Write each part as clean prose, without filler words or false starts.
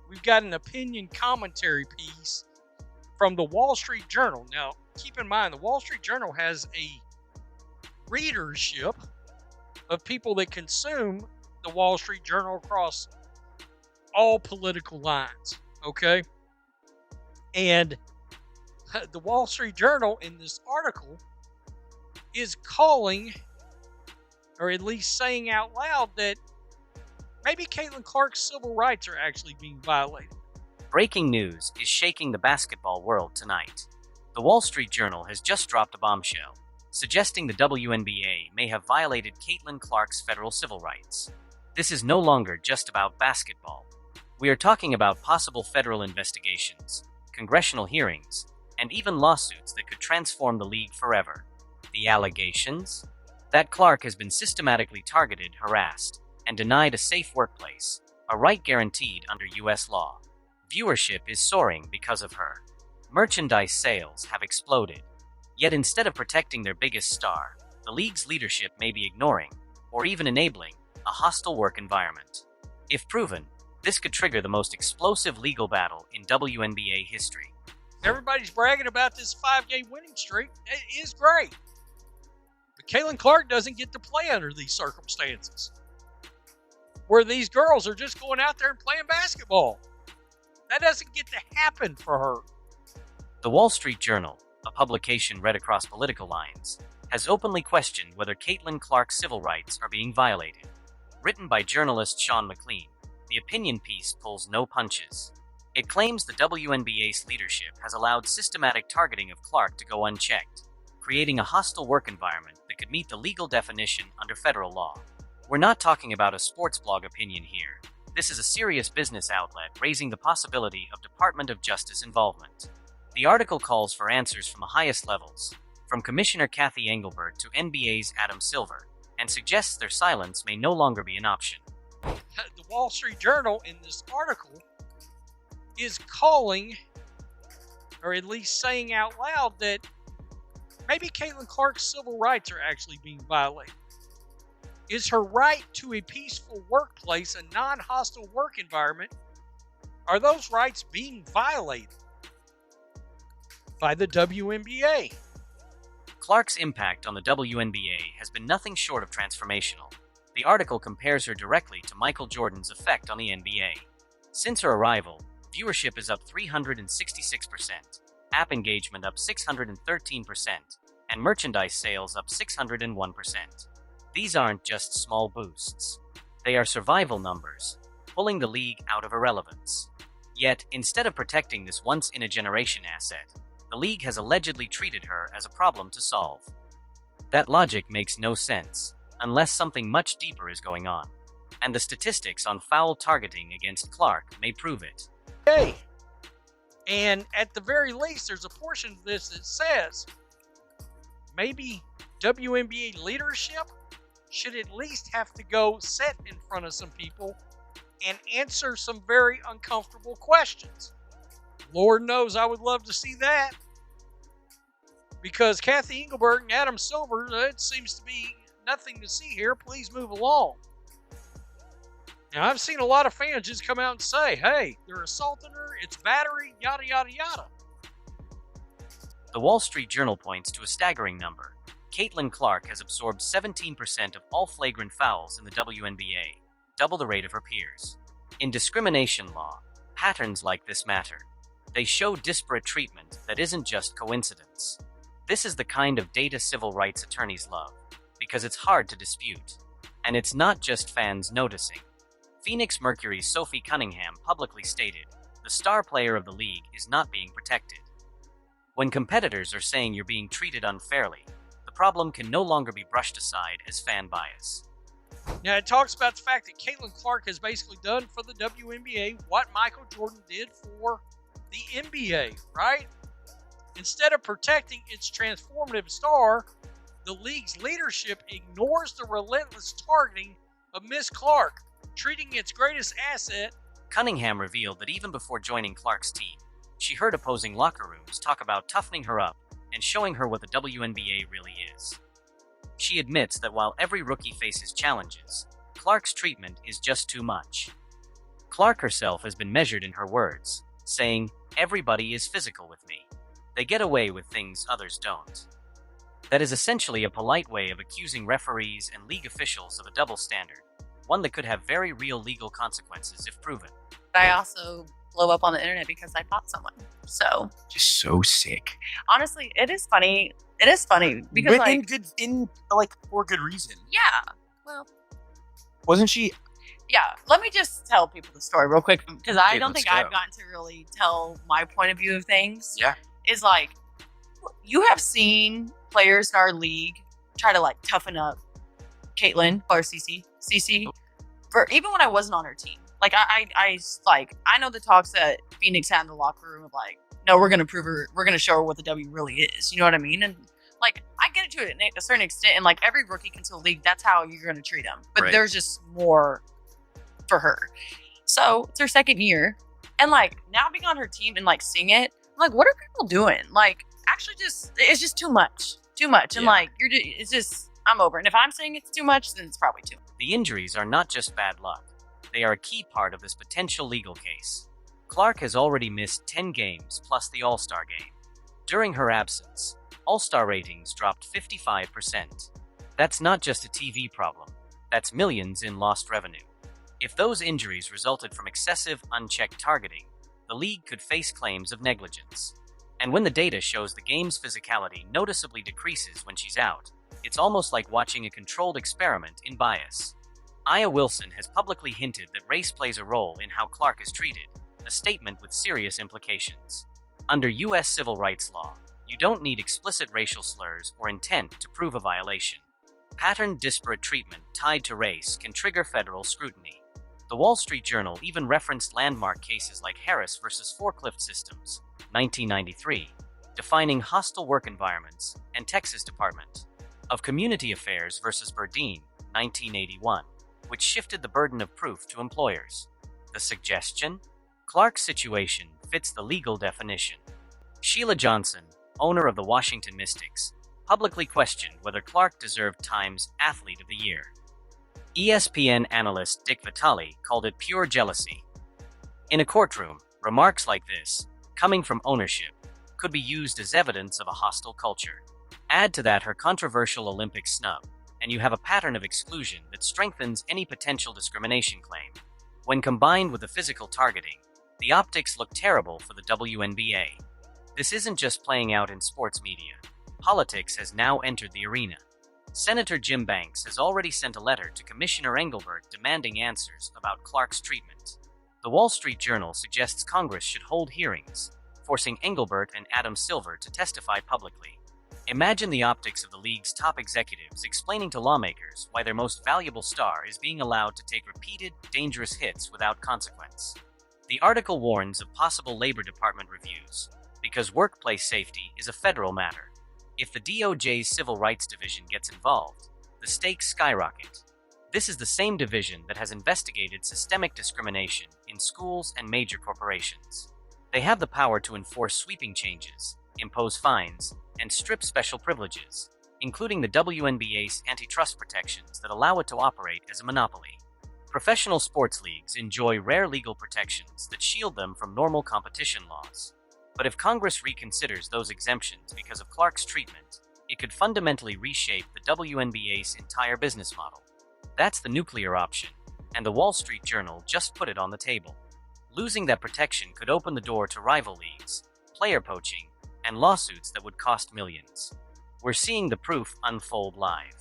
we've got an opinion commentary piece from the Wall Street Journal. Now, keep in mind, the Wall Street Journal has a readership of people that consume the Wall Street Journal across all political lines, okay? And the Wall Street Journal in this article is calling, or at least saying out loud, that maybe Caitlin Clark's civil rights are actually being violated. Breaking news is shaking the basketball world tonight. The Wall Street Journal has just dropped a bombshell, suggesting the WNBA may have violated Caitlin Clark's federal civil rights. This is no longer just about basketball. We are talking about possible federal investigations, congressional hearings, and even lawsuits that could transform the league forever. The allegations? That Clark has been systematically targeted, harassed, and denied a safe workplace, a right guaranteed under U.S. law. Viewership is soaring because of her. Merchandise sales have exploded. Yet instead of protecting their biggest star, the league's leadership may be ignoring, or even enabling, a hostile work environment. If proven, this could trigger the most explosive legal battle in WNBA history. Everybody's bragging about this 5-game winning streak. It is great. But Caitlin Clark doesn't get to play under these circumstances, where these girls are just going out there and playing basketball. That doesn't get to happen for her. The Wall Street Journal, a publication read across political lines, has openly questioned whether Caitlin Clark's civil rights are being violated. Written by journalist Sean McLean, the opinion piece pulls no punches. It claims the WNBA's leadership has allowed systematic targeting of Clark to go unchecked, creating a hostile work environment that could meet the legal definition under federal law. We're not talking about a sports blog opinion here. This is a serious business outlet raising the possibility of Department of Justice involvement. The article calls for answers from the highest levels, from Commissioner Kathy Engelbert to NBA's Adam Silver, and suggests their silence may no longer be an option. The Wall Street Journal in this article is calling, or at least saying out loud, that maybe Caitlin Clark's civil rights are actually being violated. Is her right to a peaceful workplace, a non-hostile work environment, are those rights being violated by the WNBA? Clark's impact on the WNBA has been nothing short of transformational. The article compares her directly to Michael Jordan's effect on the NBA. Since her arrival, viewership is up 366%, app engagement up 613%, and merchandise sales up 601%. These aren't just small boosts. They are survival numbers, pulling the league out of irrelevance. Yet, instead of protecting this once-in-a-generation asset, the league has allegedly treated her as a problem to solve. That logic makes no sense, unless something much deeper is going on. And the statistics on foul targeting against Clark may prove it. Hey, and at the very least, there's a portion of this that says maybe WNBA leadership should at least have to go sit in front of some people and answer some very uncomfortable questions. Lord knows I would love to see that. Because Kathy Engelbert and Adam Silver, it seems to be nothing to see here. Please move along. Now, I've seen a lot of fans just come out and say, hey, they're assaulting her, it's battery, yada, yada, yada. The Wall Street Journal points to a staggering number. Caitlin Clark has absorbed 17% of all flagrant fouls in the WNBA, double the rate of her peers. In discrimination law, patterns like this matter. They show disparate treatment that isn't just coincidence. This is the kind of data civil rights attorneys love, because it's hard to dispute. And it's not just fans noticing. Phoenix Mercury's Sophie Cunningham publicly stated, the star player of the league is not being protected. When competitors are saying you're being treated unfairly, the problem can no longer be brushed aside as fan bias. Now, it talks about the fact that Caitlin Clark has basically done for the WNBA what Michael Jordan did for the NBA, right? Instead of protecting its transformative star, the league's leadership ignores the relentless targeting of Miss Clark, treating its greatest asset. Cunningham revealed that even before joining Clark's team, she heard opposing locker rooms talk about toughening her up and showing her what the WNBA really is. She admits that while every rookie faces challenges, Clark's treatment is just too much. Clark herself has been measured in her words, saying, "Everybody is physical with me. They get away with things others don't." That is essentially a polite way of accusing referees and league officials of a double standard, one that could have very real legal consequences if proven. I also blow up on the internet because I fought someone. So Just so sick. honestly, it is funny. It is funny because But for good reason. yeah. Well, Wasn't she? yeah. Let me just tell people the story real quick because I Okay, don't let's think I've go. gotten to really tell my point of view of things. Yeah. Is like you have seen players in our league try to like toughen up Caitlyn or Cece for even when I wasn't on her team. Like I know the talks that Phoenix had in the locker room of like, no, we're gonna prove her, we're gonna show her what the W really is. You know what I mean? And like I get it to a certain extent, and like every rookie can still league, that's how you're gonna treat them. But Right. there's just more for her. So it's her second year, and like now being on her team and like seeing it, I'm like, what are people doing? Like actually, it's just too much, and Yeah. like it's just I'm over. And if I'm saying it's too much, then it's probably too much. The injuries are not just bad luck. They are a key part of this potential legal case. Clark has already missed 10 games plus the All-Star game. During her absence, All-Star ratings dropped 55%. That's not just a TV problem. That's millions in lost revenue. If those injuries resulted from excessive, unchecked targeting, the league could face claims of negligence. And when the data shows the game's physicality noticeably decreases when she's out, it's almost like watching a controlled experiment in bias. Aya Wilson has publicly hinted that race plays a role in how Clark is treated, a statement with serious implications. Under U.S. civil rights law, you don't need explicit racial slurs or intent to prove a violation. Patterned disparate treatment tied to race can trigger federal scrutiny. The Wall Street Journal even referenced landmark cases like Harris versus Forklift Systems, 1993, defining hostile work environments, and Texas Department of Community Affairs versus Burdine, 1981, which shifted the burden of proof to employers. The suggestion? Clark's situation fits the legal definition. Sheila Johnson, owner of the Washington Mystics, publicly questioned whether Clark deserved Time's Athlete of the Year. ESPN analyst Dick Vitale called it pure jealousy. In a courtroom, remarks like this, coming from ownership, could be used as evidence of a hostile culture. Add to that her controversial Olympic snub, and you have a pattern of exclusion that strengthens any potential discrimination claim. When combined with the physical targeting, the optics look terrible for the WNBA. This isn't just playing out in sports media. Politics has now entered the arena. Senator Jim Banks has already sent a letter to Commissioner Engelbert demanding answers about Clark's treatment. The Wall Street Journal suggests Congress should hold hearings, forcing Engelbert and Adam Silver to testify publicly. Imagine the optics of the league's top executives explaining to lawmakers why their most valuable star is being allowed to take repeated, dangerous hits without consequence. The article warns of possible Labor Department reviews, because workplace safety is a federal matter. If the DOJ's Civil Rights Division gets involved, the stakes skyrocket. This is the same division that has investigated systemic discrimination in schools and major corporations. They have the power to enforce sweeping changes, impose fines, and strip special privileges, including the WNBA's antitrust protections that allow it to operate as a monopoly. Professional sports leagues enjoy rare legal protections that shield them from normal competition laws. But if Congress reconsiders those exemptions because of Clark's treatment, it could fundamentally reshape the WNBA's entire business model. That's the nuclear option, and the Wall Street Journal just put it on the table. Losing that protection could open the door to rival leagues, player poaching, and lawsuits that would cost millions. We're seeing the proof unfold live.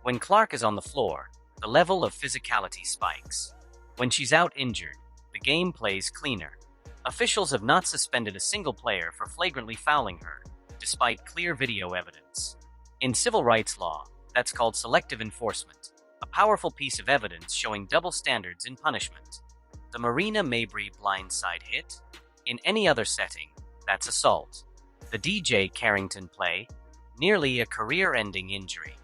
When Clark is on the floor, the level of physicality spikes. When she's out injured, the game plays cleaner. Officials have not suspended a single player for flagrantly fouling her, despite clear video evidence. In civil rights law, that's called selective enforcement, a powerful piece of evidence showing double standards in punishment. The Marina Mabry blindside hit? In any other setting, that's assault. The DJ Carrington play? Nearly a career-ending injury.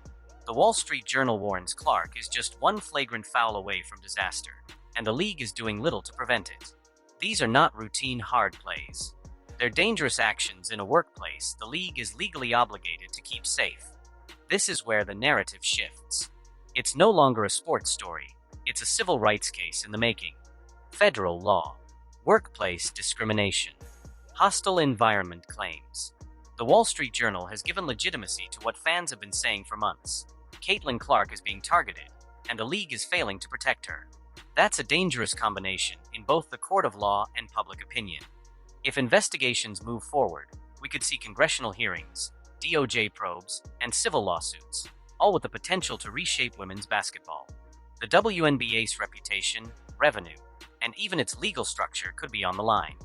The Wall Street Journal warns Clark is just one flagrant foul away from disaster, and the league is doing little to prevent it. These are not routine hard plays. They're dangerous actions in a workplace the league is legally obligated to keep safe. This is where the narrative shifts. It's no longer a sports story, it's a civil rights case in the making. Federal law. Workplace discrimination. Hostile environment claims. The Wall Street Journal has given legitimacy to what fans have been saying for months. Caitlin Clark is being targeted, and the league is failing to protect her. That's a dangerous combination in both the court of law and public opinion. If investigations move forward, we could see congressional hearings, DOJ probes, and civil lawsuits, all with the potential to reshape women's basketball. The WNBA's reputation, revenue, and even its legal structure could be on the line.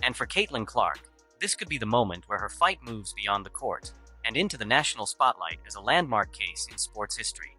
And for Caitlin Clark, this could be the moment where her fight moves beyond the court and into the national spotlight as a landmark case in sports history.